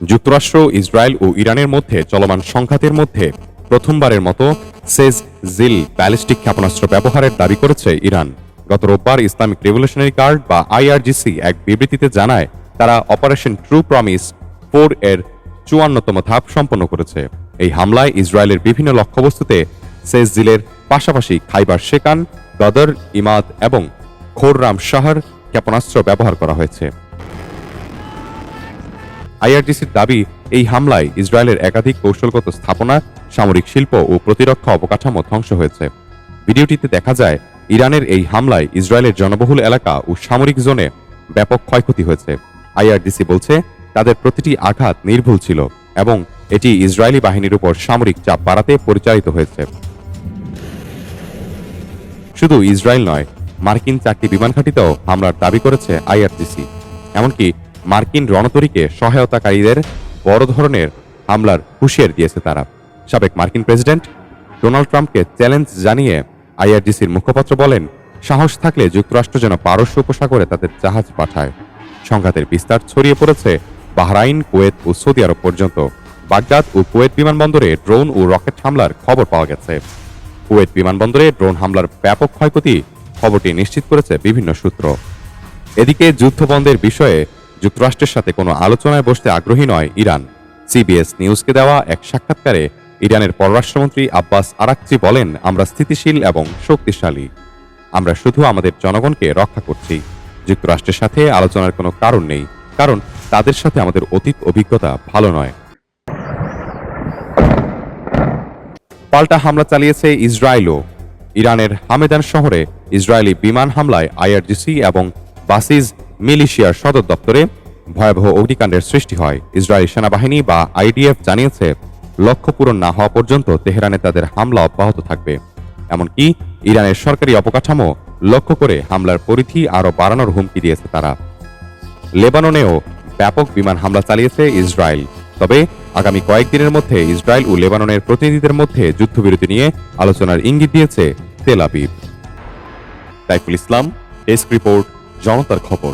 যুক্তরাষ্ট্র, ইসরায়েল ও ইরানের মধ্যে চলমান সংঘাতের মধ্যে প্রথমবারের মতো সেজ জিল ব্যালিস্টিক ক্ষেপণাস্ত্র ব্যবহারের দাবি করেছে ইরান। গত রোববার ইসলামিক রেভলিউশনারি গার্ড বা আইআরজিসি এক বিবৃতিতে জানায় তারা অপারেশন ট্রু প্রমিস 4 এর 54তম ধাপ সম্পন্ন করেছে। এই হামলায় ইসরায়েলের বিভিন্ন লক্ষ্যবস্তুতে সেজ জিলের পাশাপাশি খাইবার শেকান, গদর, ইমাদ এবং খোররাম শাহর ক্ষেপণাস্ত্র ব্যবহার করা হয়েছে। আইআরজিসির দাবি, এই হামলায় ইসরায়েলের একাধিক কৌশলগত স্থাপনা, সামরিক শিল্প ও প্রতিরক্ষা অবকাঠামো ধ্বংস হয়েছে। ভিডিওটিতে দেখা যায় ইরানের এই হামলায় ইসরায়েলের জনবহুল এলাকা ও সামরিক জোনে ব্যাপক ক্ষয়ক্ষতি হয়েছে। আইআরজিসি বলছে তাদের প্রতিটি আঘাত নির্ভুল ছিল এবং এটি ইসরায়েলি বাহিনীর উপর সামরিক চাপ বাড়াতে পরিচালিত হয়েছে। শুধু ইসরায়েল নয়, মার্কিন 4টি বিমান ঘাঁটিতেও হামলার দাবি করেছে আইআরজিসি। এমনকি মার্কিন রণতরীকে সহায়তাকারীদের বড় ধরনের হামলার হুঁশিয়ার দিয়েছে তারা। সাবেক মার্কিন প্রেসিডেন্ট ডোনাল্ড ট্রাম্পকে চ্যালেঞ্জ জানিয়ে আইআরজিসির মুখপাত্র বলেন, সাহস থাকলে যুক্তরাষ্ট্র যেন পারস্য উপসাগরে তাদের জাহাজ পাঠায়। সংঘাতের বিস্তার ছড়িয়ে পড়েছে বাহরাইন, কুয়েত ও সৌদি আরব পর্যন্ত। বাগদাদ ও কুয়েত বিমানবন্দরে ড্রোন ও রকেট হামলার খবর পাওয়া গেছে। কুয়েত বিমানবন্দরে ড্রোন হামলার ব্যাপক ক্ষয়ক্ষতি খবরটি নিশ্চিত করেছে বিভিন্ন সূত্র। এদিকে যুদ্ধবন্ধের বিষয়ে যুক্তরাষ্ট্রের সাথে কোনো আলোচনায় বসতে আগ্রহী নয় ইরান। সিবিএস নিউজকে দেওয়া এক সাক্ষাৎকারে ইরানের পররাষ্ট্রমন্ত্রী আব্বাস আরাকচি বলেন, আমরা স্থিতিশীল এবং শক্তিশালী। আমরা শুধু আমাদের জনগণকে রক্ষা করছি। যুক্তরাষ্ট্রের সাথে আলোচনার কোনো কারণ নেই, কারণ তাদের সাথে আমাদের অতীত অভিজ্ঞতা ভালো নয়। পাল্টা হামলা চালিয়েছে ইসরায়েলও। ইরানের হামেদান শহরে ইসরায়েলি বিমান হামলায় আইআরজিসি এবং বাসিজ মিলিশিয়ার সদর দপ্তরে ভয়াবহ অগ্নিকাণ্ডের সৃষ্টি হয়। ইসরায়েলি সেনাবাহিনী বা আইডিএফ জানিয়েছে, লক্ষ্য পূরণ না হওয়া পর্যন্ত তেহরানে তাদের হামলা অব্যাহত থাকবে। এমনকি ইরানের সরকারি অবকাঠামো লক্ষ্য করে হামলার পরিধি আরও বাড়ানোর হুমকি দিয়েছে তারা। লেবাননেও ব্যাপক বিমান হামলা চালিয়েছে ইসরায়েল। তবে আগামী কয়েকদিনের মধ্যে ইসরায়েল ও লেবাননের প্রতিনিধিদের মধ্যে যুদ্ধবিরতি নিয়ে আলোচনার ইঙ্গিত দিয়েছে তেল আবিব। তাইফুল ইসলাম, ডেস্ক রিপোর্ট, জনতার খবর।